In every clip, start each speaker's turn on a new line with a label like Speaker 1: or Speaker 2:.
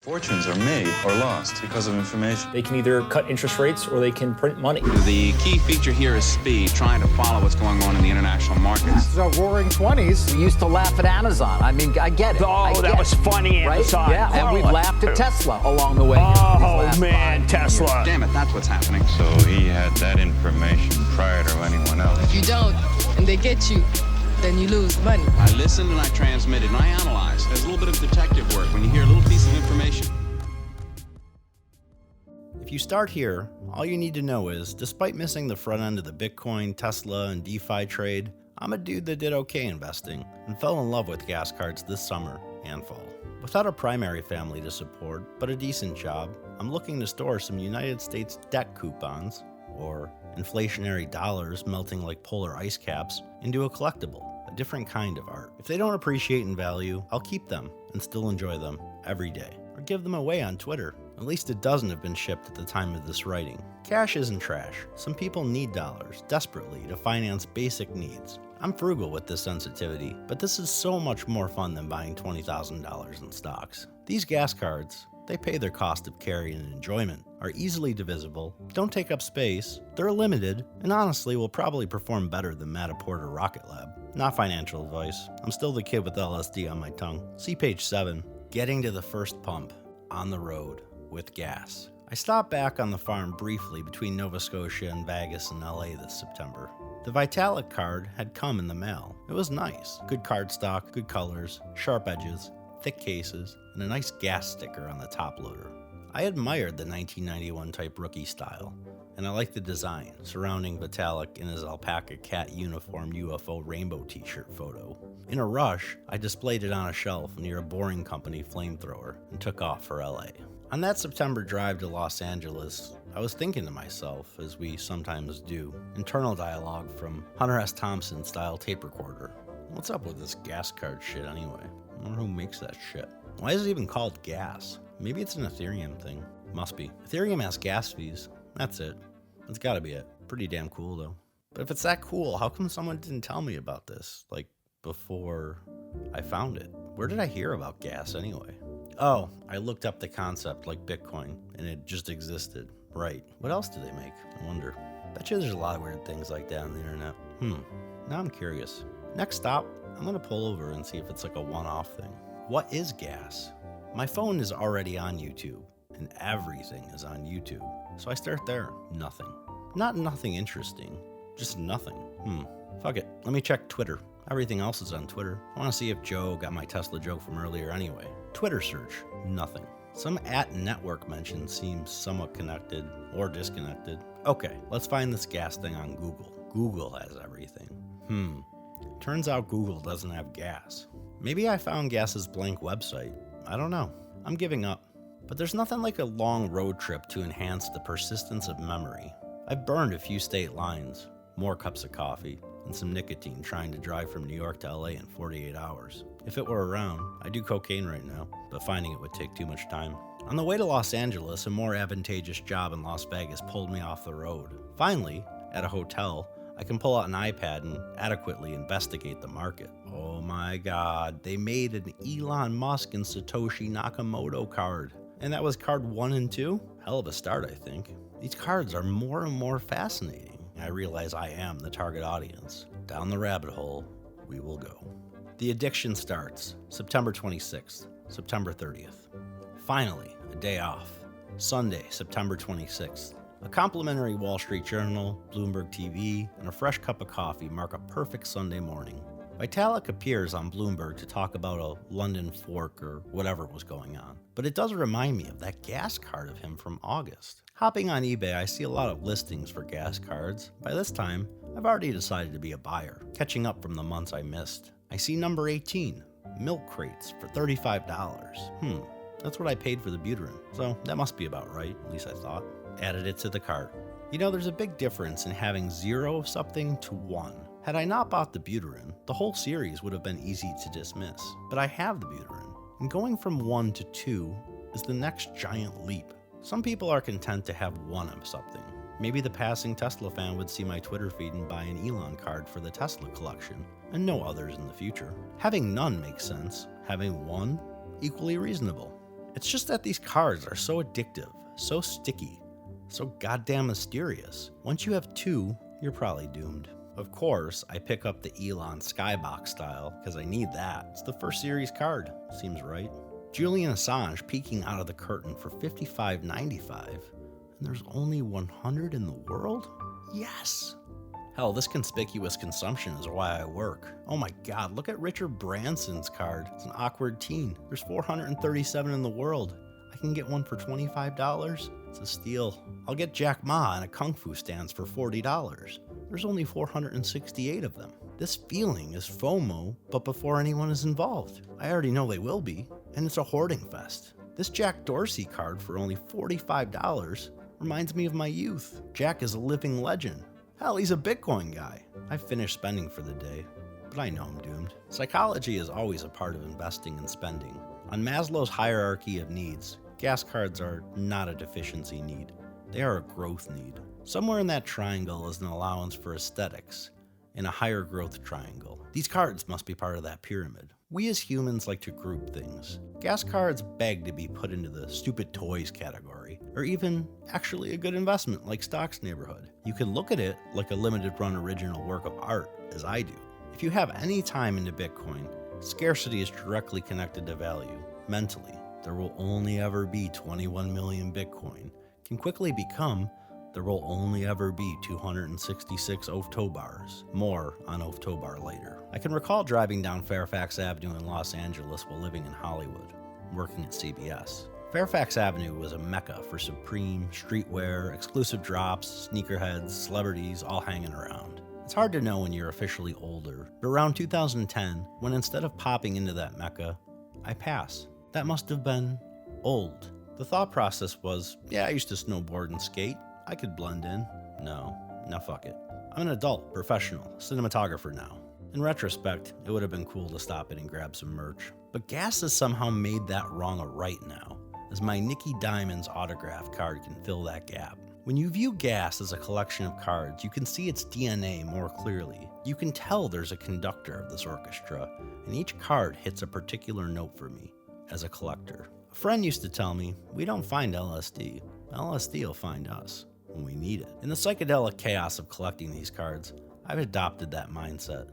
Speaker 1: Fortunes are made or lost because of information.
Speaker 2: They can either cut interest rates or they can print money.
Speaker 3: The key feature here is speed, trying to follow what's going on in the international markets.
Speaker 4: The roaring 20s.
Speaker 5: We used to laugh at Amazon. I mean, I get it.
Speaker 6: Oh, that was funny,
Speaker 5: right?
Speaker 6: Amazon.
Speaker 5: Yeah, and we've laughed at Tesla along the way.
Speaker 6: Oh, man, Tesla.
Speaker 3: Damn it, that's what's happening.
Speaker 1: So he had that information prior to anyone else.
Speaker 7: If you don't, and they get you, then you lose money.
Speaker 3: I listened and I transmitted and I analyzed. There's a little bit of detective work when you hear a little piece of information.
Speaker 8: If you start here, all you need to know is, despite missing the front end of the Bitcoin, Tesla, and DeFi trade, I'm a dude that did okay investing and fell in love with gas cards this summer and fall. Without a primary family to support, but a decent job, I'm looking to store some United States debt coupons, or inflationary dollars melting like polar ice caps, into a collectible, a different kind of art. If they don't appreciate in value, I'll keep them and still enjoy them every day, or give them away on Twitter. At least a dozen have been shipped at the time of this writing. Cash isn't trash. Some people need dollars desperately to finance basic needs. I'm frugal with this sensitivity, but this is so much more fun than buying $20,000 in stocks. These gas cards, they pay their cost of carry and enjoyment, are easily divisible, don't take up space, they're limited, and honestly will probably perform better than Matterport or Rocket Lab. Not financial advice. I'm still the kid with LSD on my tongue. See page 7. Getting to the first pump. On the road. With gas. I stopped back on the farm briefly between Nova Scotia and Vegas and LA this September. The Vitalik card had come in the mail. It was nice. Good cardstock, good colors, sharp edges, thick cases, and a nice gas sticker on the top loader. I admired the 1991 type rookie style, and I liked the design surrounding Vitalik in his alpaca cat uniform UFO rainbow t-shirt photo. In a rush, I displayed it on a shelf near a boring company flamethrower and took off for LA. On that September drive to Los Angeles, I was thinking to myself, as we sometimes do, internal dialogue from Hunter S. Thompson style tape recorder. What's up with this gas card shit anyway? I wonder who makes that shit. Why is it even called gas? Maybe it's an Ethereum thing. Must be. Ethereum has gas fees. That's it. That's gotta be it. Pretty damn cool though. But if it's that cool, how come someone didn't tell me about this, like, before I found it? Where did I hear about gas anyway? Oh, I looked up the concept like Bitcoin, and it just existed. Right. What else do they make? I wonder. Bet you there's a lot of weird things like that on the internet. Now I'm curious. Next stop, I'm gonna pull over and see if it's like a one-off thing. What is gas? My phone is already on YouTube, and everything is on YouTube. So I start there. Nothing. Not nothing interesting, just nothing. Fuck it. Let me check Twitter. Everything else is on Twitter. I want to see if Joe got my Tesla joke from earlier anyway. Twitter search, nothing. Some @network mention seems somewhat connected or disconnected. Okay, let's find this gas thing on Google. Google has everything. Turns out Google doesn't have gas. Maybe I found GAS's blank website. I don't know. I'm giving up. But there's nothing like a long road trip to enhance the persistence of memory. I've burned a few state lines, more cups of coffee, and some nicotine trying to drive from New York to LA in 48 hours. If it were around, I'd do cocaine right now, but finding it would take too much time. On the way to Los Angeles, a more advantageous job in Las Vegas pulled me off the road. Finally, at a hotel, I can pull out an iPad and adequately investigate the market. Oh my god, they made an Elon Musk and Satoshi Nakamoto card. And that was card 1 and 2? Hell of a start, I think. These cards are more and more fascinating. I realize I am the target audience. Down the rabbit hole, we will go. The addiction starts September 26th, September 30th. Finally, a day off. Sunday, September 26th. A complimentary Wall Street Journal, Bloomberg TV, and a fresh cup of coffee mark a perfect Sunday morning. Vitalik appears on Bloomberg to talk about a London fork or whatever was going on, but it does remind me of that gas card of him from August. Hopping on eBay, I see a lot of listings for gas cards. By this time, I've already decided to be a buyer, catching up from the months I missed. I see number 18, milk crates for $35. That's what I paid for the Buterin, so that must be about right, at least I thought. Added it to the cart. You know, there's a big difference in having 0 of something to 1. Had I not bought the Buterin, the whole series would have been easy to dismiss. But I have the Buterin, and going from 1 to 2 is the next giant leap. Some people are content to have 1 of something. Maybe the passing Tesla fan would see my Twitter feed and buy an Elon card for the Tesla collection, and no others in the future. Having none makes sense. Having 1, equally reasonable. It's just that these cards are so addictive, so sticky, so goddamn mysterious. Once you have 2, you're probably doomed. Of course, I pick up the Elon Skybox style because I need that. It's the first series card. Seems right. Julian Assange peeking out of the curtain for $55.95. And there's only 100 in the world? Yes! Hell, this conspicuous consumption is why I work. Oh my god, look at Richard Branson's card. It's an awkward teen. There's 437 in the world. I can get one for $25. It's a steal. I'll get Jack Ma and a Kung Fu stance for $40. There's only 468 of them. This feeling is FOMO, but before anyone is involved. I already know they will be, and it's a hoarding fest. This Jack Dorsey card for only $45 reminds me of my youth. Jack is a living legend. Hell, he's a Bitcoin guy. I've finished spending for the day, but I know I'm doomed. Psychology is always a part of investing and spending. On Maslow's hierarchy of needs, gas cards are not a deficiency need. They are a growth need. Somewhere in that triangle is an allowance for aesthetics, in a higher growth triangle. These cards must be part of that pyramid. We as humans like to group things. Gas cards beg to be put into the stupid toys category, or even actually a good investment like Stock's Neighborhood. You can look at it like a limited run original work of art, as I do. If you have any time into Bitcoin, scarcity is directly connected to value. Mentally, there will only ever be 21 million Bitcoin, can quickly become there will only ever be 266 Oftobars. More on Oftobar later. I can recall driving down Fairfax Avenue in Los Angeles while living in Hollywood, working at CBS. Fairfax Avenue was a mecca for Supreme, streetwear, exclusive drops, sneakerheads, celebrities all hanging around. It's hard to know when you're officially older, but around 2010, when instead of popping into that mecca, I pass. That must have been old. The thought process was, yeah, I used to snowboard and skate. I could blend in. No, fuck it. I'm an adult, professional, cinematographer now. In retrospect, it would have been cool to stop it and grab some merch. But G.A.S has somehow made that wrong a right now, as my Nicky Diamond's autograph card can fill that gap. When you view G.A.S as a collection of cards, you can see its DNA more clearly. You can tell there's a conductor of this orchestra, and each card hits a particular note for me, as a collector. A friend used to tell me, we don't find LSD. LSD will find us when we need it. In the psychedelic chaos of collecting these cards, I've adopted that mindset.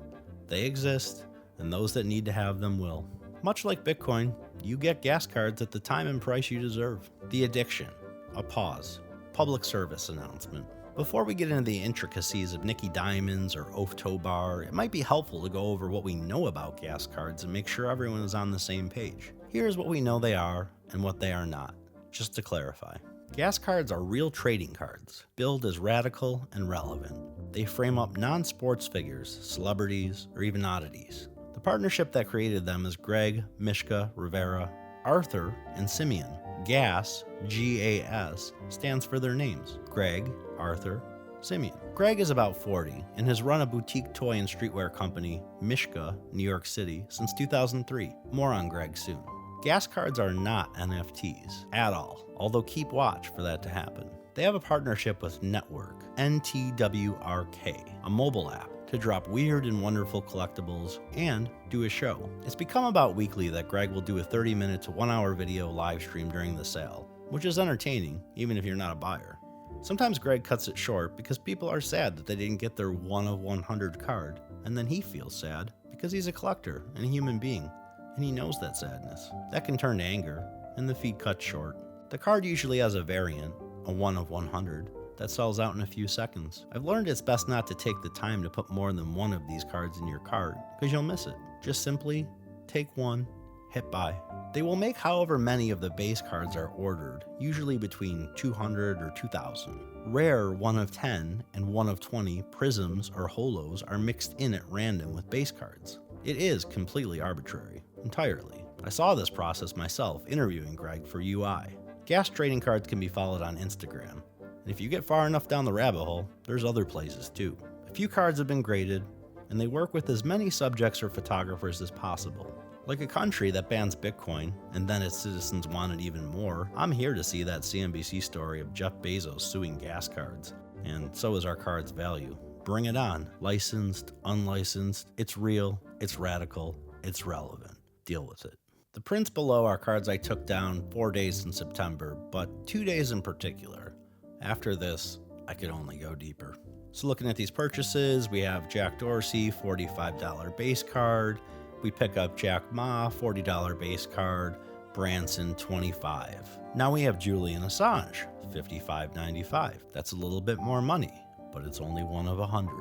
Speaker 8: They exist, and those that need to have them will. Much like Bitcoin, you get G.A.S cards at the time and price you deserve. The addiction. A pause. Public service announcement. Before we get into the intricacies of Nicky Diamonds or Oftobar, it might be helpful to go over what we know about G.A.S cards and make sure everyone is on the same page. Here's what we know they are and what they are not, just to clarify. G.A.S cards are real trading cards, billed as radical and relevant. They frame up non-sports figures, celebrities, or even oddities. The partnership that created them is Greg, Mishka, Rivera, Arthur, and Simeon. G.A.S, G.A.S, stands for their names. Greg, Arthur, Simeon. Greg is about 40 and has run a boutique toy and streetwear company, Mishka, New York City, since 2003. More on Greg soon. G.A.S cards are not NFTs at all, although keep watch for that to happen. They have a partnership with Network, NTWRK, a mobile app, to drop weird and wonderful collectibles and do a show. It's become about weekly that Greg will do a 30-minute to 1-hour video live stream during the sale, which is entertaining, even if you're not a buyer. Sometimes Greg cuts it short because people are sad that they didn't get their 1 of 100 card, and then he feels sad because he's a collector and a human being, and he knows that sadness. That can turn to anger, and the feed cuts short. The card usually has a variant, a 1 of 100, that sells out in a few seconds. I've learned it's best not to take the time to put more than one of these cards in your cart, because you'll miss it. Just simply take one, hit buy. They will make however many of the base cards are ordered, usually between 200 or 2,000. Rare 1 of 10 and 1 of 20 prisms or holos are mixed in at random with base cards. It is completely arbitrary, entirely. I saw this process myself interviewing Greg for UI. G.A.S trading cards can be followed on Instagram, and if you get far enough down the rabbit hole, there's other places too. A few cards have been graded, and they work with as many subjects or photographers as possible. Like a country that bans Bitcoin, and then its citizens want it even more, I'm here to see that CNBC story of Jeff Bezos suing G.A.S cards, and so is our card's value. Bring it on. Licensed, unlicensed, it's real, it's radical, it's relevant. Deal with it. The prints below are cards I took down 4 days in September, but 2 days in particular. After this, I could only go deeper. So looking at these purchases, we have Jack Dorsey, $45 base card. We pick up Jack Ma, $40 base card. Branson, $25. Now we have Julian Assange, $55.95. That's a little bit more money, but it's only one of 100.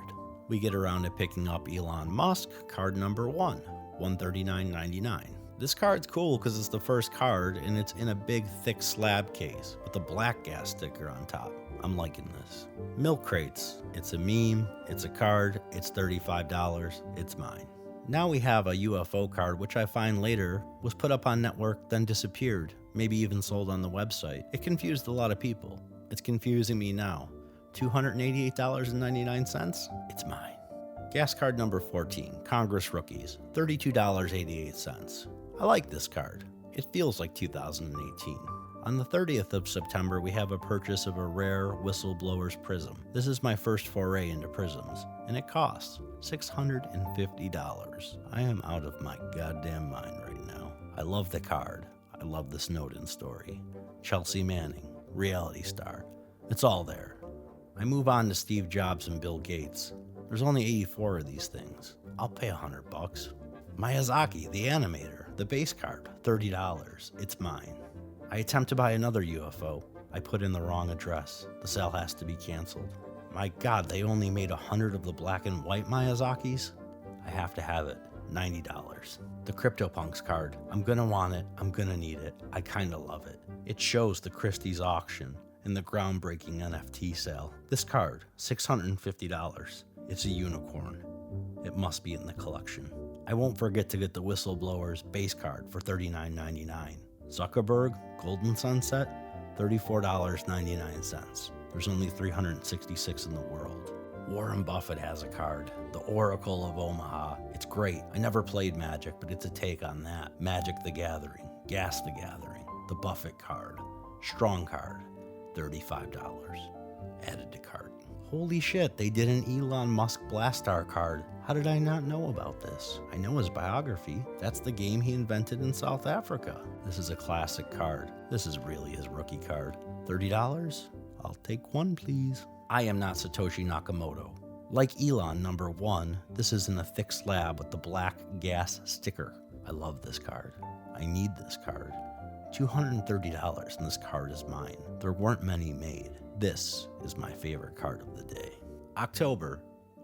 Speaker 8: We get around to picking up Elon Musk, card number 1, $139.99. This card's cool because it's the first card and it's in a big thick slab case with a black G.A.S sticker on top. I'm liking this. Milk crates. It's a meme, it's a card, it's $35, it's mine. Now we have a UFO card, which I find later was put up on network, then disappeared, maybe even sold on the website. It confused a lot of people. It's confusing me now. $288.99? It's mine. Gas card number 14, Congress Rookies, $32.88. I like this card. It feels like 2018. On the 30th of September, we have a purchase of a rare Whistleblower's Prism. This is my first foray into prisms, and it costs $650. I am out of my goddamn mind right now. I love the card. I love the Snowden story. Chelsea Manning, reality star. It's all there. I move on to Steve Jobs and Bill Gates. There's only 84 of these things. I'll pay $100. Miyazaki, the animator, the base card, $30. It's mine. I attempt to buy another UFO. I put in the wrong address. The sale has to be canceled. My God, they only made 100 of the black and white Miyazakis? I have to have it. $90. The CryptoPunks card. I'm gonna want it. I'm gonna need it. I kinda love it. It shows the Christie's auction and the groundbreaking NFT sale. This card, $650. It's a unicorn. It must be in the collection. I won't forget to get the Whistleblower's base card for $39.99. Zuckerberg, Golden Sunset, $34.99. There's only 366 in the world. Warren Buffett has a card, the Oracle of Omaha. It's great. I never played Magic, but it's a take on that. Magic the Gathering, Gas the Gathering, the Buffett card, Strong card, $35. Added to cart. Holy shit, they did an Elon Musk Blastar card. How did I not know about this? I know his biography. That's the game he invented in South Africa. This is a classic card. This is really his rookie card. $30? I'll take one, please. I am not Satoshi Nakamoto. Like Elon number 1, this is in a thick slab with the black G.A.S sticker. I love this card. I need this card. $230 and this card is mine. There weren't many made. This is my favorite card of the day. October.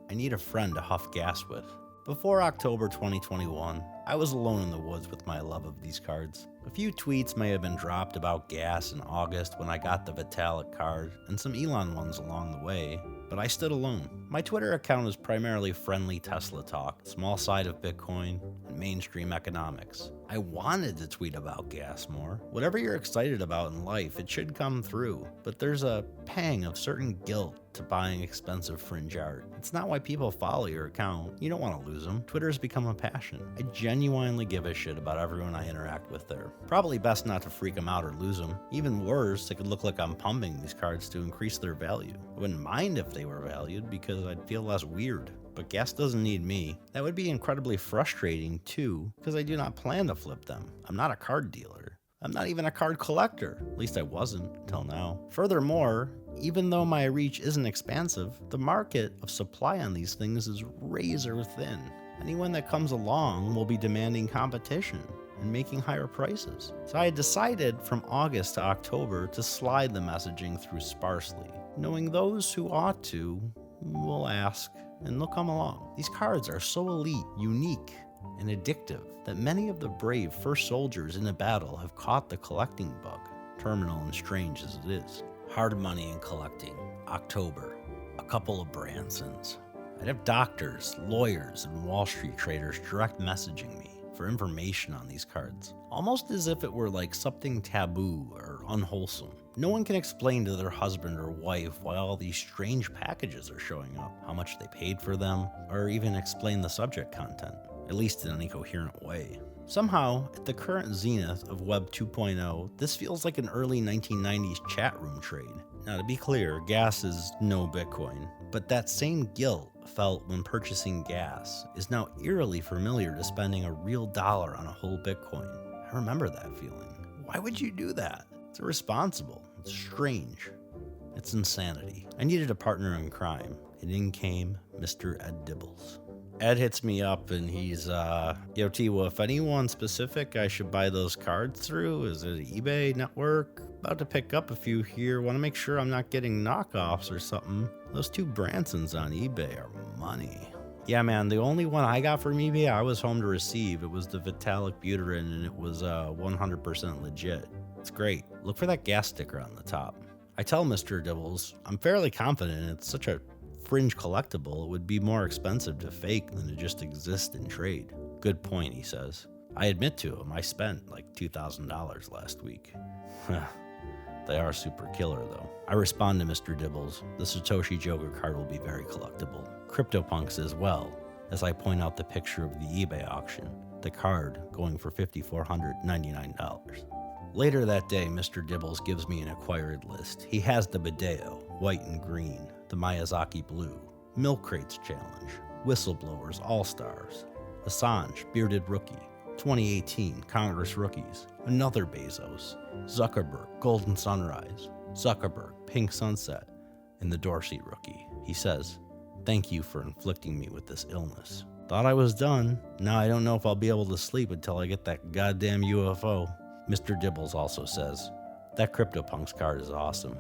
Speaker 8: I need a friend to huff gas with. Before October 2021, I was alone in the woods with my love of these cards. A few tweets may have been dropped about gas in August when I got the Vitalik card, and some Elon ones along the way, but I stood alone. My Twitter account is primarily friendly Tesla talk, small side of Bitcoin, and mainstream economics. I wanted to tweet about gas more. Whatever you're excited about in life, it should come through, but there's a pang of certain guilt to buying expensive fringe art. It's not why people follow your account. You don't want to lose them. Twitter's become a passion. I genuinely give a shit about everyone I interact with there. Probably best not to freak them out or lose them. Even worse, it could look like I'm pumping these cards to increase their value. I wouldn't mind if they were valued because I'd feel less weird. But G.A.S doesn't need me. That would be incredibly frustrating too, because I do not plan to flip them. I'm not a card dealer. I'm not even a card collector. At least I wasn't until now. Furthermore, even though my reach isn't expansive, the market of supply on these things is razor thin. Anyone that comes along will be demanding competition and making higher prices. So I decided from August to October to slide the messaging through sparsely, knowing those who ought to will ask and they'll come along. These cards are so elite, unique, and addictive that many of the brave first soldiers in a battle have caught the collecting bug, terminal and strange as it is. Hard money in collecting. October. A couple of Bransons. I'd have doctors, lawyers, and Wall Street traders direct messaging me for information on these cards, almost as if it were like something taboo or unwholesome. No one can explain to their husband or wife why all these strange packages are showing up, how much they paid for them, or even explain the subject content, at least in any coherent way. Somehow, at the current zenith of Web 2.0, this feels like an early 1990s chat room trade. Now, to be clear, G.A.S is no Bitcoin, but that same guilt felt when purchasing G.A.S is now eerily familiar to spending a real dollar on a whole Bitcoin. I remember that feeling. Why would you do that? It's irresponsible. It's strange. It's insanity. I needed a partner in crime, and in came Mr. Ed Dibbles. Ed hits me up and he's, yo, T-Wa, if anyone specific I should buy those cards through, is it eBay network? About to pick up a few here. Want to make sure I'm not getting knockoffs or something. Those 2 Bransons on eBay are money. Yeah, man, the only one I got from eBay I was home to receive. It was the Vitalik Buterin, and it was 100% legit. It's great. Look for that gas sticker on the top. I tell Mr. Dibbles, I'm fairly confident it's such a fringe collectible, it would be more expensive to fake than to just exist in trade. Good point, he says. I admit to him, I spent like $2,000 last week. They are super killer though. I respond to Mr. Dibbles, the Satoshi Joker card will be very collectible. CryptoPunks as well, as I point out the picture of the eBay auction, the card going for $5,499. Later that day, Mr. Dibbles gives me an acquired list. He has the Bideo, white and green, the Miyazaki blue, Milk Crates Challenge, Whistleblowers All-Stars, Assange, Bearded Rookie, 2018 Congress Rookies, another Bezos, Zuckerberg, Golden Sunrise, Zuckerberg, Pink Sunset, and the Dorsey Rookie. He says, thank you for inflicting me with this illness. Thought I was done. Now I don't know if I'll be able to sleep until I get that goddamn UFO. Mr. Dibbles also says, that CryptoPunks card is awesome.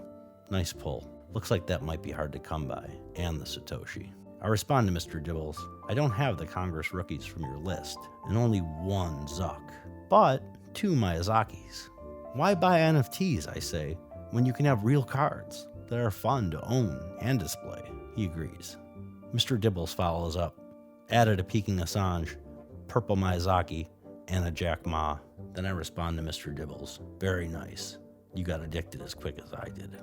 Speaker 8: Nice pull. Looks like that might be hard to come by, and the Satoshi. I respond to Mr. Dibbles, I don't have the Congress rookies from your list, and only 1 Zuck, but 2 Miyazakis. Why buy NFTs, I say, when you can have real cards that are fun to own and display? He agrees. Mr. Dibbles follows up, added a Peking Assange, purple Miyazaki, and a Jack Ma. Then I respond to Mr. Dibbles, very nice. You got addicted as quick as I did.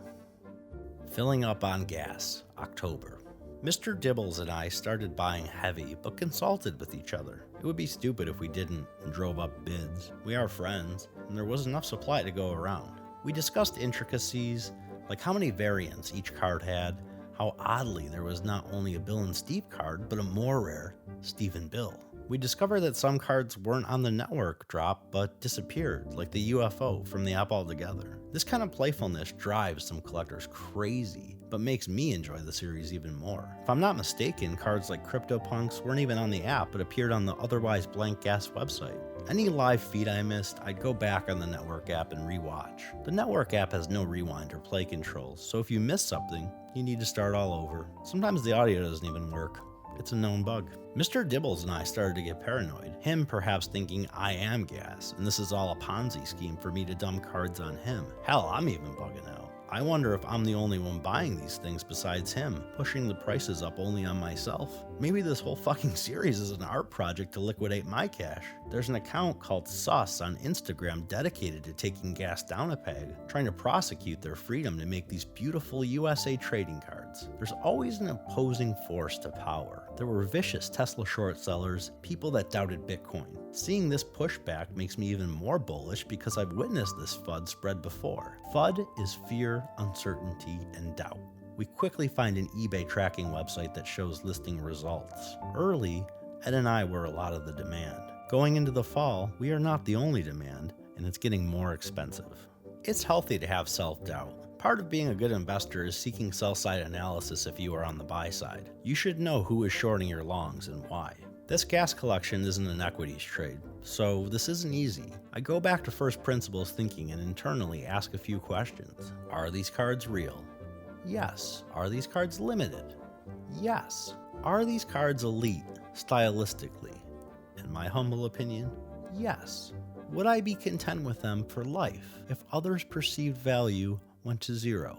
Speaker 8: Filling up on gas, October. Mr. Dibbles and I started buying heavy, but consulted with each other. It would be stupid if we didn't and drove up bids. We are friends, and there was enough supply to go around. We discussed intricacies, like how many variants each card had, how oddly there was not only a Bill and Steve card, but a more rare Steve and Bill. We discovered that some cards weren't on the network drop, but disappeared, like the UFO from the app altogether. This kind of playfulness drives some collectors crazy, but makes me enjoy the series even more. If I'm not mistaken, cards like CryptoPunks weren't even on the app, but appeared on the otherwise blank G.A.S website. Any live feed I missed, I'd go back on the network app and rewatch. The network app has no rewind or play controls, so if you miss something, you need to start all over. Sometimes the audio doesn't even work. It's a known bug. Mr. Dibbles and I started to get paranoid, him perhaps thinking I am G.A.S, and this is all a Ponzi scheme for me to dump cards on him. Hell, I'm even bugging out. I wonder if I'm the only one buying these things besides him, pushing the prices up only on myself. Maybe this whole fucking series is an art project to liquidate my cash. There's an account called Sus on Instagram dedicated to taking G.A.S down a peg, trying to prosecute their freedom to make these beautiful USA trading cards. There's always an opposing force to power. There were vicious Tesla short sellers, people that doubted Bitcoin. Seeing this pushback makes me even more bullish because I've witnessed this FUD spread before. FUD is fear, uncertainty, and doubt. We quickly find an eBay tracking website that shows listing results. Early, Ed and I were a lot of the demand. Going into the fall, we are not the only demand, and it's getting more expensive. It's healthy to have self-doubt. Part of being a good investor is seeking sell-side analysis if you are on the buy side. You should know who is shorting your longs and why. This G.A.S collection isn't an equities trade, so this isn't easy. I go back to first principles thinking and internally ask a few questions. Are these cards real? Yes. Are these cards limited? Yes. Are these cards elite, stylistically? In my humble opinion, yes. Would I be content with them for life if others' perceived value went to zero?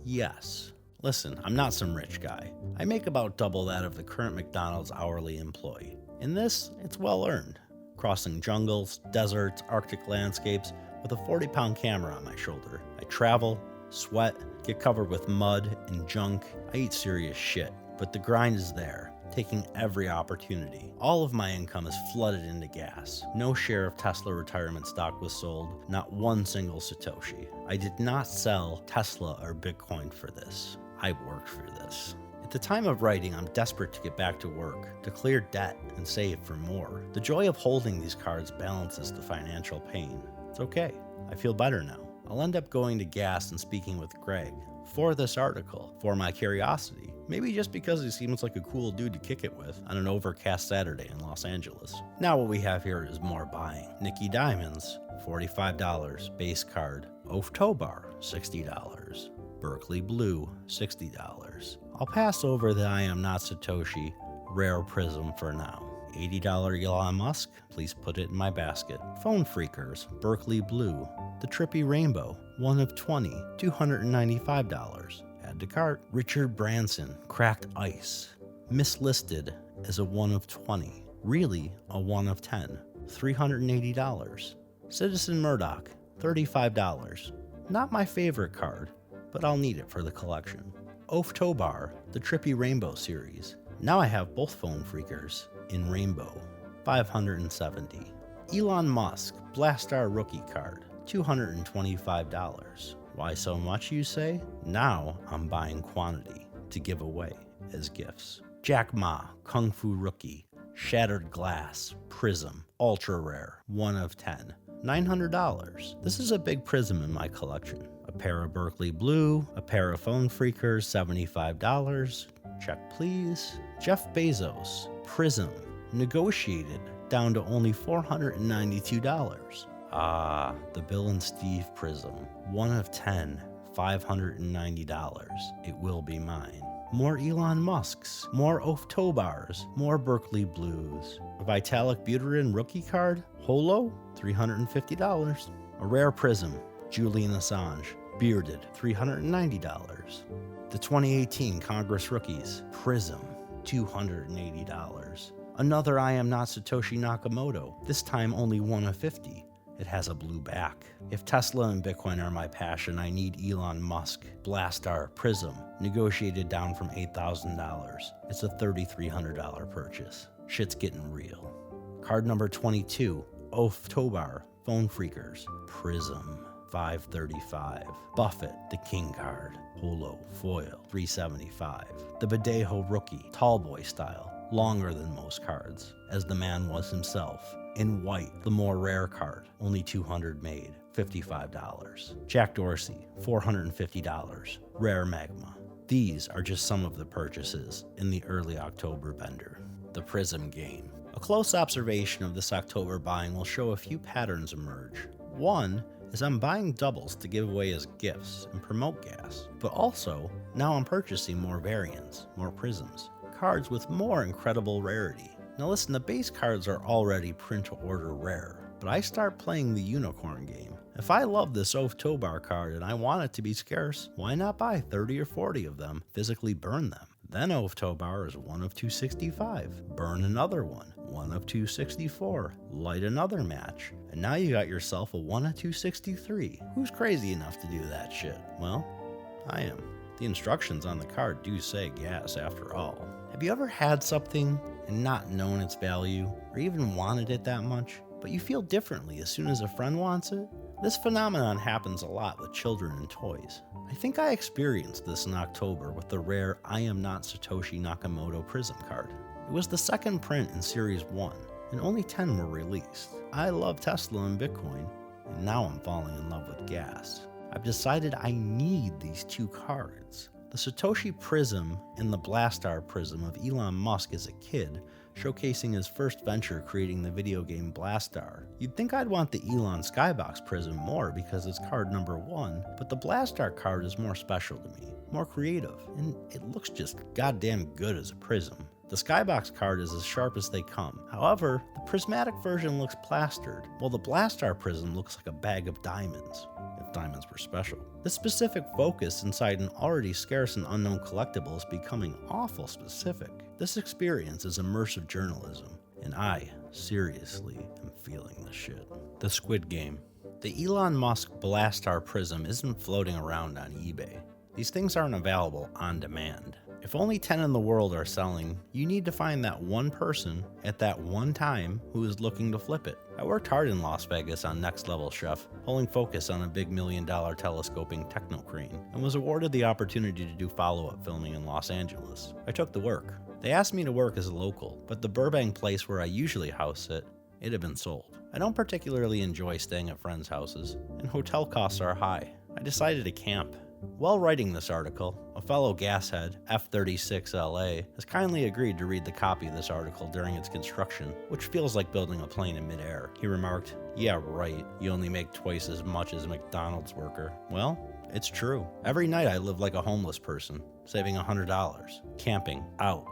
Speaker 8: Yes. Listen, I'm not some rich guy. I make about double that of the current McDonald's hourly employee. In this, it's well earned. Crossing jungles, deserts, Arctic landscapes with a 40-pound camera on my shoulder. I travel, sweat, get covered with mud and junk. I eat serious shit, but the grind is there, taking every opportunity. All of my income is flooded into G.A.S. No share of Tesla retirement stock was sold, not one single Satoshi. I did not sell Tesla or Bitcoin for this. I worked for this. At the time of writing, I'm desperate to get back to work, to clear debt and save for more. The joy of holding these cards balances the financial pain. It's okay. I feel better now. I'll end up going to G.A.S and speaking with Greg for this article, for my curiosity. Maybe just because he seems like a cool dude to kick it with on an overcast Saturday in Los Angeles. Now what we have here is more buying. Nicky Diamonds, $45. Base card. Oaf Tobar, $60. Berkeley Blue, $60. I'll pass over the I Am Not Satoshi Rare Prism for now. $80 Elon Musk, please put it in my basket. Phone Freakers, Berkeley Blue, the Trippy Rainbow, 1 of 20, $295. Add to cart. Richard Branson, Cracked Ice, mislisted as a 1 of 20, really a 1 of 10, $380. Citizen Murdoch, $35. Not my favorite card, but I'll need it for the collection. Oaf Tobar, the Trippy Rainbow series. Now I have both Phone Freakers in Rainbow, $570. Elon Musk, Blastar Rookie card, $225. Why so much, you say? Now I'm buying quantity to give away as gifts. Jack Ma, Kung Fu Rookie, Shattered Glass, Prism, Ultra Rare, 1 of 10, $900. This is a big prism in my collection. A pair of Berkeley Blue, a pair of Phone Freakers, $75. Check please. Jeff Bezos, Prism, negotiated down to only $492. Ah, the Bill and Steve Prism, 1 of 10, $590. It will be mine. More Elon Musks, more Oaf Tobars, more Berkeley Blues. A Vitalik Buterin rookie card, Holo, $350. A rare prism, Julian Assange, bearded, $390. The 2018 Congress Rookies, Prism, $280. Another I Am Not Satoshi Nakamoto, this time only 1 of 50. It has a blue back. If Tesla and Bitcoin are my passion, I need Elon Musk, Blastar Prism, negotiated down from $8,000. It's a $3,300 purchase. Shit's getting real. Card number 22, Oaf Tobar, Phone Freakers, Prism, $535. Buffett, the King card, Holo, foil, $375. The Badejo Rookie, Tallboy style, longer than most cards, as the man was himself. In white, the more rare card, only 200 made, $55. Jack Dorsey, $450. Rare Magma. These are just some of the purchases in the early October bender. The Prism game. A close observation of this October buying will show a few patterns emerge. One is I'm buying doubles to give away as gifts and promote G.A.S, but also now I'm purchasing more variants, more prisms, cards with more incredible rarity. Now listen, the base cards are already print to order rare, but I start playing the unicorn game. If I love this Oaf Tobar card and I want it to be scarce, why not buy 30 or 40 of them, physically burn them? Then Oaf Tobar is 1 of 265. Burn another one, 1 of 264. Light another match, and now you got yourself a 1 of 263. Who's crazy enough to do that shit? Well, I am. The instructions on the card do say G.A.S after all. Have you ever had something and not known its value, or even wanted it that much, but you feel differently as soon as a friend wants it? This phenomenon happens a lot with children and toys. I think I experienced this in October with the rare I Am Not Satoshi Nakamoto Prism card. It was the second print in Series 1, and only 10 were released. I love Tesla and Bitcoin, and now I'm falling in love with G.A.S. I've decided I need these two cards. The Satoshi Prism and the Blastar Prism of Elon Musk as a kid, showcasing his first venture creating the video game Blastar. You'd think I'd want the Elon Skybox Prism more because it's card number 1, but the Blastar card is more special to me, more creative, and it looks just goddamn good as a prism. The Skybox card is as sharp as they come. However, the prismatic version looks plastered, while the Blastar Prism looks like a bag of diamonds, if diamonds were special. The specific focus inside an already scarce and unknown collectible is becoming awful specific. This experience is immersive journalism, and I, seriously, am feeling the shit. The Squid Game. The Elon Musk Blastar Prism isn't floating around on eBay. These things aren't available on demand. If only 10 in the world are selling, you need to find that one person at that one time who is looking to flip it. I worked hard in Las Vegas on Next Level Chef, pulling focus on a big $1 million telescoping techno crane, and was awarded the opportunity to do follow-up filming in Los Angeles. I took the work. They asked me to work as a local, but the Burbank place where I usually house sit, it had been sold. I don't particularly enjoy staying at friends' houses, and hotel costs are high. I decided to camp. While writing this article, a fellow gas head, F36LA, has kindly agreed to read the copy of this article during its construction, which feels like building a plane in midair. He remarked, "Yeah, right, you only make twice as much as a McDonald's worker." Well, it's true. Every night I live like a homeless person, saving $100, camping out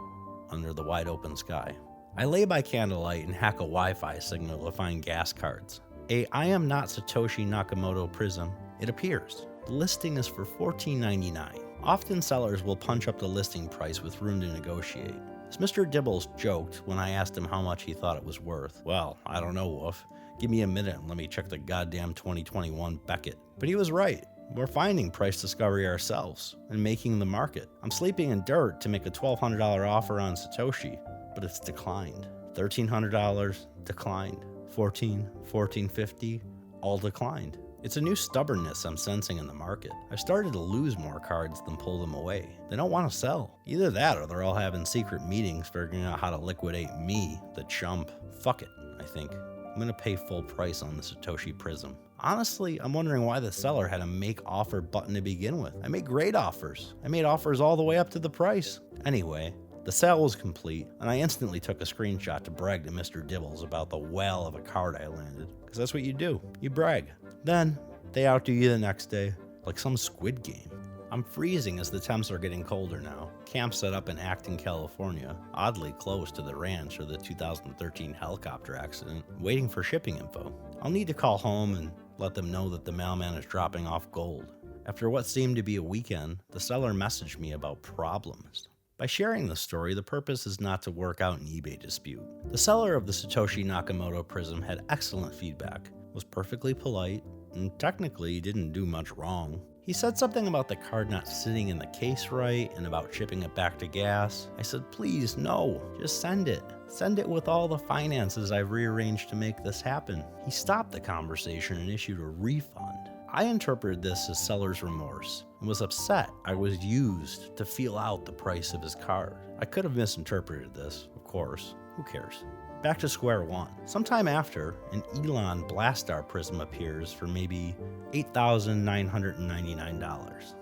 Speaker 8: under the wide open sky. I lay by candlelight and hack a Wi-Fi signal to find gas cards. I am not Satoshi Nakamoto Prism. It appears. The listing is for $14.99. Often sellers will punch up the listing price with room to negotiate. As Mr. Dibbles joked when I asked him how much he thought it was worth. "Well, I don't know, Wolf. Give me a minute and let me check the goddamn 2021 Beckett." But he was right. We're finding price discovery ourselves and making the market. I'm sleeping in dirt to make a $1,200 offer on Satoshi, but it's declined. $1,300 declined. $1,450 all declined. It's a new stubbornness I'm sensing in the market. I've started to lose more cards than pull them away. They don't want to sell. Either that or they're all having secret meetings figuring out how to liquidate me, the chump. Fuck it, I think. I'm gonna pay full price on the Satoshi Prism. Honestly, I'm wondering why the seller had a make offer button to begin with. I made great offers. I made offers all the way up to the price. Anyway, the sale was complete, and I instantly took a screenshot to brag to Mr. Dibbles about the whale of a card I landed. Because that's what you do. You brag. Then, they outdo you the next day, like some Squid Game. I'm freezing as the temps are getting colder now. Camp set up in Acton, California, oddly close to the ranch or the 2013 helicopter accident, waiting for shipping info. I'll need to call home and let them know that the mailman is dropping off gold. After what seemed to be a weekend, the seller messaged me about problems. By sharing this story, the purpose is not to work out an eBay dispute. The seller of the Satoshi Nakamoto Prism had excellent feedback, was perfectly polite, and technically didn't do much wrong. He said something about the card not sitting in the case right and about shipping it back to G.A.S. I said, "Please, no, just send it. Send it with all the finances I've rearranged to make this happen." He stopped the conversation and issued a refund. I interpreted this as seller's remorse and was upset I was used to feel out the price of his card. I could have misinterpreted this, of course. Who cares? Back to square one. Sometime after, an Elon Blastar Prism appears for maybe $8,999.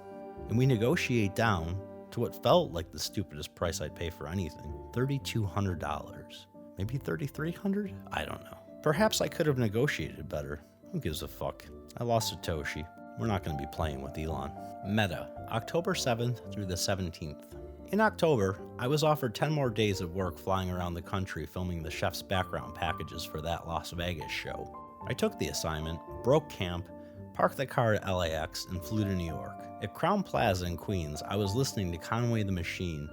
Speaker 8: And we negotiate down to what felt like the stupidest price I'd pay for anything, $3,200. Maybe $3,300? I don't know. Perhaps I could have negotiated better. Who gives a fuck? I lost Satoshi. We're not going to be playing with Elon. Meta, October 7th through the 17th. In October, I was offered 10 more days of work flying around the country filming the chef's background packages for that Las Vegas show. I took the assignment, broke camp, parked the car at LAX, and flew to New York. At Crowne Plaza in Queens, I was listening to Conway the Machine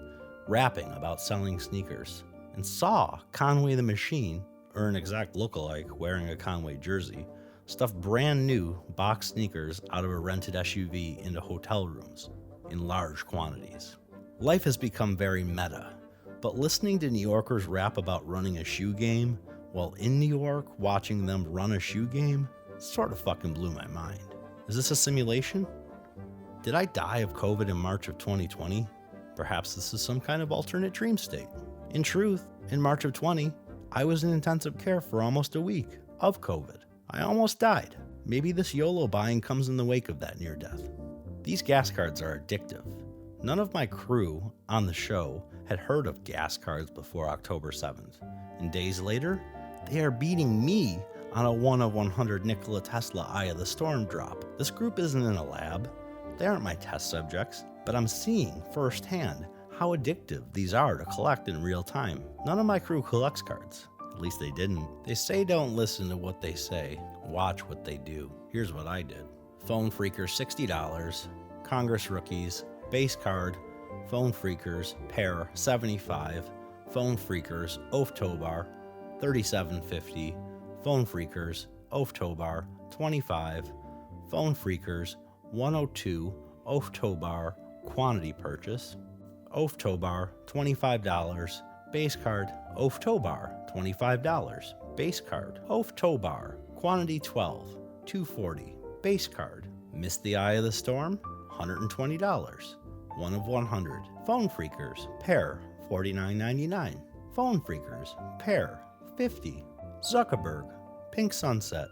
Speaker 8: rapping about selling sneakers, and saw Conway the Machine, or an exact lookalike wearing a Conway jersey, stuff brand new box sneakers out of a rented SUV into hotel rooms in large quantities. Life has become very meta, but listening to New Yorkers rap about running a shoe game while in New York watching them run a shoe game sort of fucking blew my mind. Is this a simulation? Did I die of COVID in March of 2020? Perhaps this is some kind of alternate dream state. In truth, in March of 20, I was in intensive care for almost a week of COVID. I almost died. Maybe this YOLO buying comes in the wake of that near death. These gas cards are addictive. None of my crew on the show had heard of gas cards before October 7th, and days later, they are beating me on a 1 of 100 Nikola Tesla Eye of the Storm drop. This group isn't in a lab. They aren't my test subjects, but I'm seeing firsthand how addictive these are to collect in real time. None of my crew collects cards. At least they didn't. They say don't listen to what they say, watch what they do. Here's what I did. Phone Freakers $60, Congress Rookies, base card, Phone Freakers, pair 75, Phone Freakers, Oftobar, $37.50, Phone Freakers, Oftobar, 25, Phone Freakers, 102, Oftobar, quantity purchase, Oaf Tow Bar, $25. Base card, Oaf Tow Bar, $25. Base card, Oaf Tow Bar, quantity 12, $240. Base card, Missed the Eye of the Storm, $120. 1 of 100. Phone Freakers, pair, $49.99. Phone Freakers, pair, $50. Zuckerberg, Pink Sunset,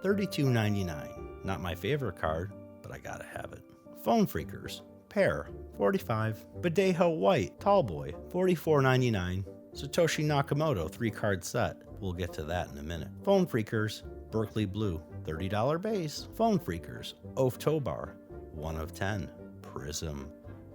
Speaker 8: $32.99. Not my favorite card, but I gotta have it. Phone Freakers, pair, $45. Badejo White, Tall Boy, $44.99. Satoshi Nakamoto 3-card set. We'll get to that in a minute. Phone Freakers, Berkeley Blue, $30 base. Phone Freakers, Oaf Tow Bar, 1 of 10. Prism,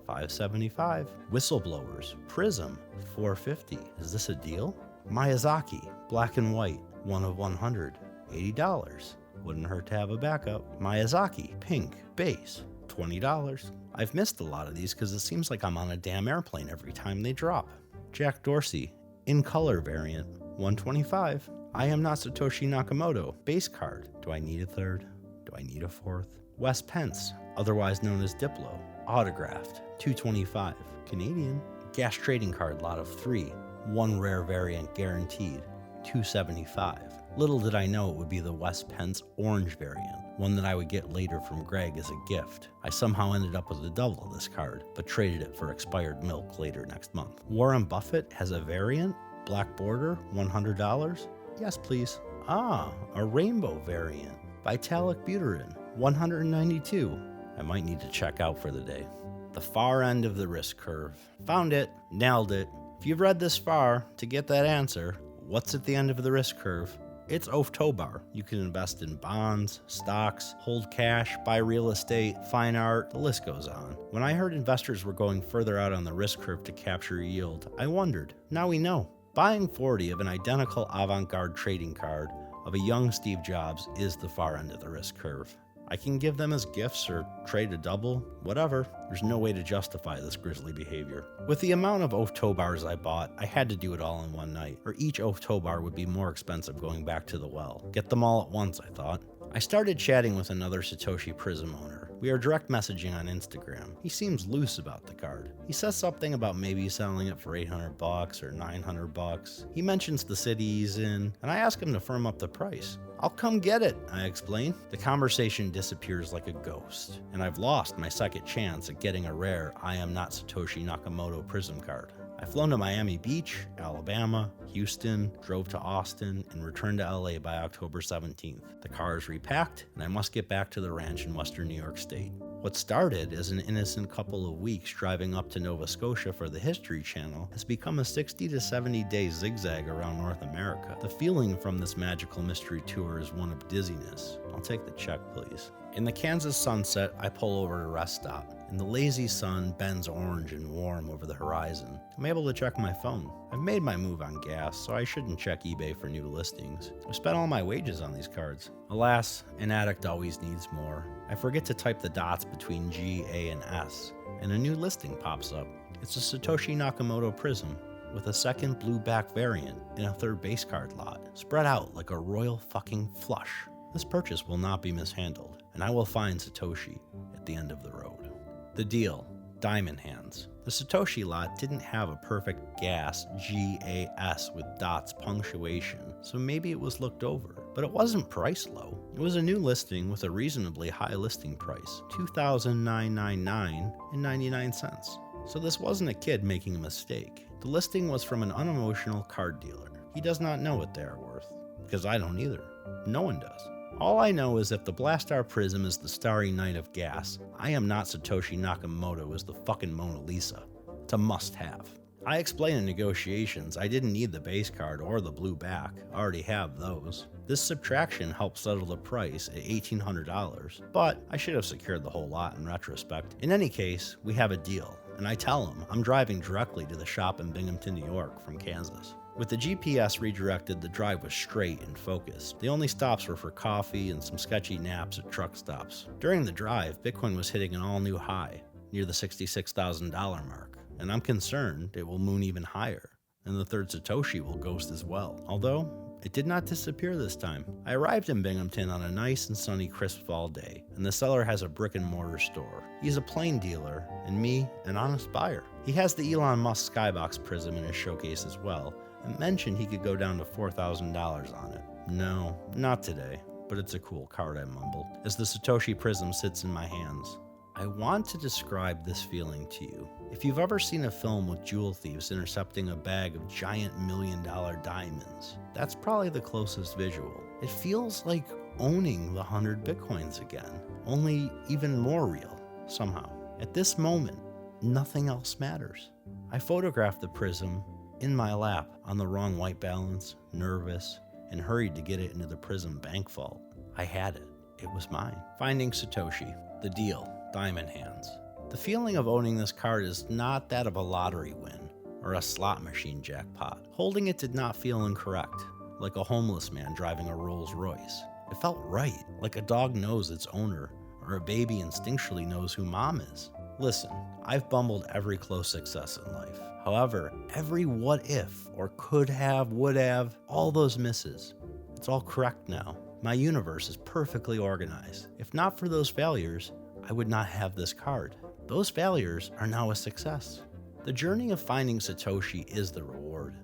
Speaker 8: $5.75. Whistleblowers, Prism, $4.50. Is this a deal? Miyazaki, Black and White, 1 of 100, $80. Wouldn't hurt to have a backup. Miyazaki, Pink, base, $20. I've missed a lot of these because it seems like I'm on a damn airplane every time they drop. Jack Dorsey, in color variant, $125. I Am Not Satoshi Nakamoto, base card. Do I need a third? Do I need a fourth? Wes Pence, otherwise known as Diplo, autographed, $225. Canadian. Gas trading card lot of 3, 1 rare variant guaranteed, $275. Little did I know it would be the Wes Pence orange variant, one that I would get later from Greg as a gift. I somehow ended up with a double of this card, but traded it for expired milk later next month. Warren Buffett has a variant, black border, $100. Yes, please. Ah, a rainbow variant. Vitalik Buterin, $192. I might need to check out for the day. The far end of the risk curve. Found it, nailed it. If you've read this far to get that answer, what's at the end of the risk curve? It's Oaf Tow Bar. You can invest in bonds, stocks, hold cash, buy real estate, fine art, the list goes on. When I heard investors were going further out on the risk curve to capture yield, I wondered. Now we know. Buying 40 of an identical avant-garde trading card of a young Steve Jobs is the far end of the risk curve. I can give them as gifts or trade a double, whatever. There's no way to justify this grisly behavior. With the amount of Oaf Tow Bars I bought, I had to do it all in one night, or each Oaf Tow Bar would be more expensive going back to the well. Get them all at once, I thought. I started chatting with another Satoshi Prism owner. We are direct messaging on Instagram. He seems loose about the card. He says something about maybe selling it for $800 or $900. He mentions the city he's in, and I ask him to firm up the price. I'll come get it, I explain. The conversation disappears like a ghost, and I've lost my second chance at getting a rare I Am Not Satoshi Nakamoto Prism card. I've flown to Miami Beach, Alabama, Houston, drove to Austin, and returned to LA by October 17th. The car is repacked, and I must get back to the ranch in western New York State. What started as an innocent couple of weeks driving up to Nova Scotia for the History Channel has become a 60 to 70 day zigzag around North America. The feeling from this magical mystery tour is one of dizziness. I'll take the check, please. In the Kansas sunset, I pull over to a rest stop, and the lazy sun bends orange and warm over the horizon. I'm able to check my phone. I've made my move on gas, so I shouldn't check eBay for new listings. I've spent all my wages on these cards. Alas, an addict always needs more. I forget to type the dots between G, A, and S, and a new listing pops up. It's a Satoshi Nakamoto Prism, with a second blue back variant in a third base card lot, spread out like a royal fucking flush. This purchase will not be mishandled, and I will find Satoshi at the end of the road. The deal, diamond hands. The Satoshi lot didn't have a perfect G.A.S, G.A.S with dots punctuation, so maybe it was looked over. But it wasn't priced low. It was a new listing with a reasonably high listing price, $2,999.99. So this wasn't a kid making a mistake. The listing was from an unemotional card dealer. He does not know what they are worth, because I don't either. No one does. All I know is if the Blastar Prism is the Starry Night of Gas, I Am Not Satoshi Nakamoto is the fucking Mona Lisa. It's a must-have. I explained in negotiations I didn't need the base card or the blue back. I already have those. This subtraction helped settle the price at $1,800, but I should have secured the whole lot in retrospect. In any case, we have a deal, and I tell him I'm driving directly to the shop in Binghamton, New York from Kansas. With the GPS redirected, the drive was straight and focused. The only stops were for coffee and some sketchy naps at truck stops. During the drive, Bitcoin was hitting an all-new high, near the $66,000 mark, and I'm concerned it will moon even higher, and the third Satoshi will ghost as well. Although, It did not disappear this time. I arrived in Binghamton on a nice and sunny crisp fall day, and the seller has a brick and mortar store. He's a plain dealer, and me, an honest buyer. He has the Elon Musk Skybox Prism in his showcase as well, and mentioned he could go down to $4,000 on it. No, not today, but it's a cool card, I mumbled, as the Satoshi Prism sits in my hands. I want to describe this feeling to you. If you've ever seen a film with jewel thieves intercepting a bag of giant $1 million diamonds, that's probably the closest visual. It feels like owning the 100 Bitcoins again, only even more real, somehow. At this moment, nothing else matters. I photographed the Prism in my lap on the wrong white balance, nervous, and hurried to get it into the Prism bank vault. I had it. It was mine. Finding Satoshi. The deal. Diamond hands. The feeling of owning this card is not that of a lottery win or a slot machine jackpot. Holding it did not feel incorrect, like a homeless man driving a Rolls Royce. It felt right, like a dog knows its owner or a baby instinctually knows who mom is. Listen, I've bumbled every close success in life. However, every what if or could have, would have, all those misses, it's all correct now. My universe is perfectly organized. If not for those failures, I would not have this card. Those failures are now a success. The journey of finding Satoshi is the reward.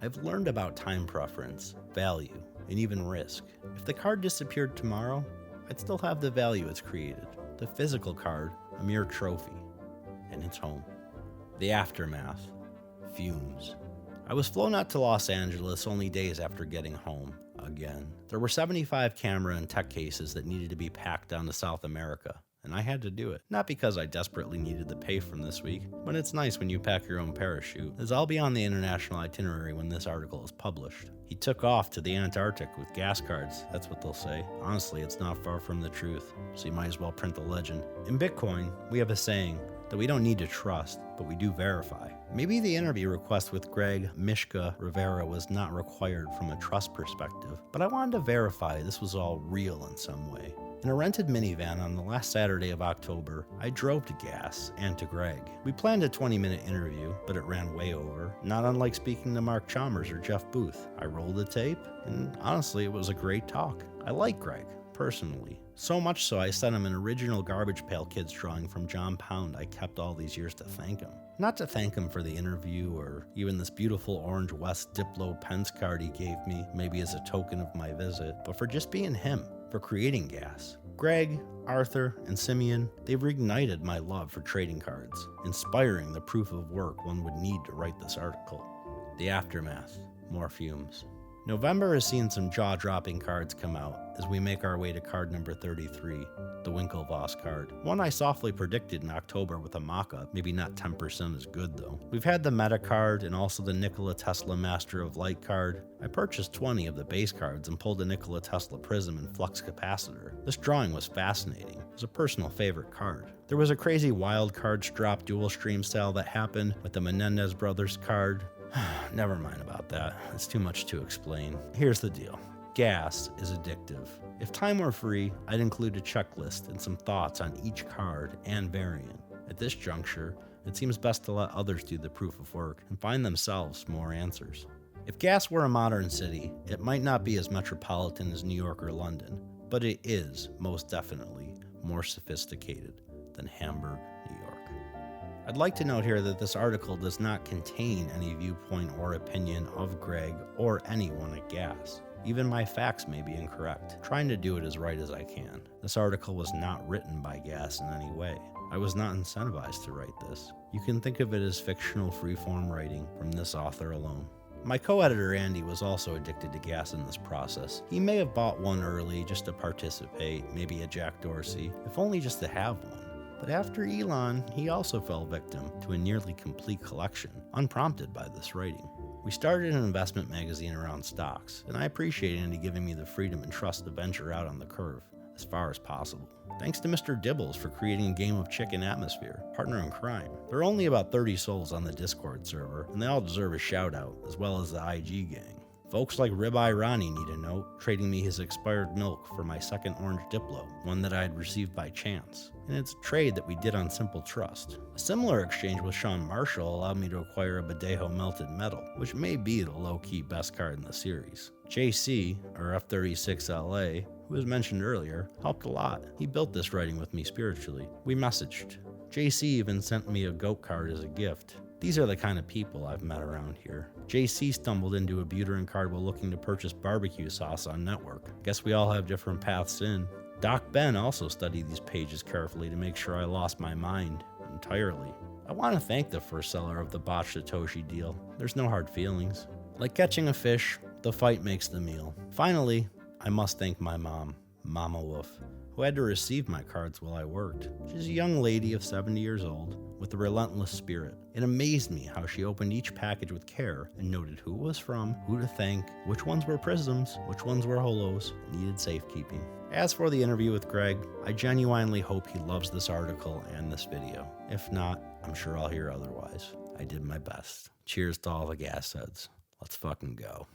Speaker 8: I've learned about time preference, value, and even risk. If the card disappeared tomorrow, I'd still have the value it's created. The physical card, a mere trophy, and it's home. The aftermath. Fumes. I was flown out to Los Angeles only days after getting home. Again. There were 75 camera and tech cases that needed to be packed down to South America, and I had to do it. Not because I desperately needed the pay from this week, but it's nice when you pack your own parachute, as I'll be on the international itinerary when this article is published. He took off to the Antarctic with gas cards, that's what they'll say. Honestly, it's not far from the truth, so you might as well print the legend. In Bitcoin, we have a saying that we don't need to trust, but we do verify. Maybe the interview request with Greg Mishka Rivera was not required from a trust perspective, but I wanted to verify this was all real in some way. In a rented minivan on the last Saturday of October, I drove to G.A.S. and to Greg. We planned a 20-minute interview, but it ran way over, not unlike speaking to Mark Chalmers or Jeff Booth. I rolled the tape, and honestly, it was a great talk. I like Greg, personally. So much so I sent him an original Garbage Pail Kids drawing from John Pound I kept all these years to thank him. Not to thank him for the interview or even this beautiful Orange West Diplo Pence card he gave me, maybe as a token of my visit, but for just being him, for creating G.A.S. Greg, Arthur, and Simeon, they've reignited my love for trading cards, inspiring the proof of work one would need to write this article. The aftermath. More fumes. November has seen some jaw-dropping cards come out as we make our way to card number 33, the Winklevoss card. One I softly predicted in October with a mock-up, maybe not 10% as good though. We've had the Meta card and also the Nikola Tesla Master of Light card. I purchased 20 of the base cards and pulled a Nikola Tesla Prism and Flux Capacitor. This drawing was fascinating. It was a personal favorite card. There was a crazy wild cards drop dual stream sale that happened with the Menendez Brothers card. Never mind about that. It's too much to explain. Here's the deal. G.A.S. is addictive. If time were free, I'd include a checklist and some thoughts on each card and variant. At this juncture, it seems best to let others do the proof of work and find themselves more answers. If G.A.S. were a modern city, it might not be as metropolitan as New York or London, but it is most definitely more sophisticated than Hamburg, New York. I'd like to note here that this article does not contain any viewpoint or opinion of Greg or anyone at G.A.S. Even my facts may be incorrect, trying to do it as right as I can. This article was not written by G.A.S. in any way. I was not incentivized to write this. You can think of it as fictional freeform writing from this author alone. My co-editor Andy was also addicted to G.A.S. in this process. He may have bought one early just to participate, maybe a Jack Dorsey, if only just to have one. But after Elon, he also fell victim to a nearly complete collection, unprompted by this writing. We started an investment magazine around stocks, and I appreciate Andy giving me the freedom and trust to venture out on the curve as far as possible. Thanks to Mr. Dibbles for creating a game of chicken atmosphere, partner in crime. There are only about 30 souls on the Discord server, and they all deserve a shout out, as well as the IG gang. Folks like Ribeye Ronnie need a note, trading me his expired milk for my second orange Diplo, one that I had received by chance. And it's a trade that we did on simple trust. A similar exchange with Sean Marshall allowed me to acquire a Badejo Melted Metal, which may be the low-key best card in the series. JC, or F36LA, who was mentioned earlier, helped a lot. He built this writing with me spiritually. We messaged. JC even sent me a goat card as a gift. These are the kind of people I've met around here. JC stumbled into a Buterin card while looking to purchase barbecue sauce on Network. Guess we all have different paths in. Doc Ben also studied these pages carefully to make sure I lost my mind entirely. I want to thank the first seller of the botched Satoshi deal. There's no hard feelings. Like catching a fish, the fight makes the meal. Finally, I must thank my mom, Mama Wolf, who had to receive my cards while I worked. She's a young lady of 70 years old with a relentless spirit. It amazed me how she opened each package with care and noted who it was from, who to thank, which ones were prisms, which ones were holos, and needed safekeeping. As for the interview with Greg, I genuinely hope he loves this article and this video. If not, I'm sure I'll hear otherwise. I did my best. Cheers to all the gas heads. Let's fucking go.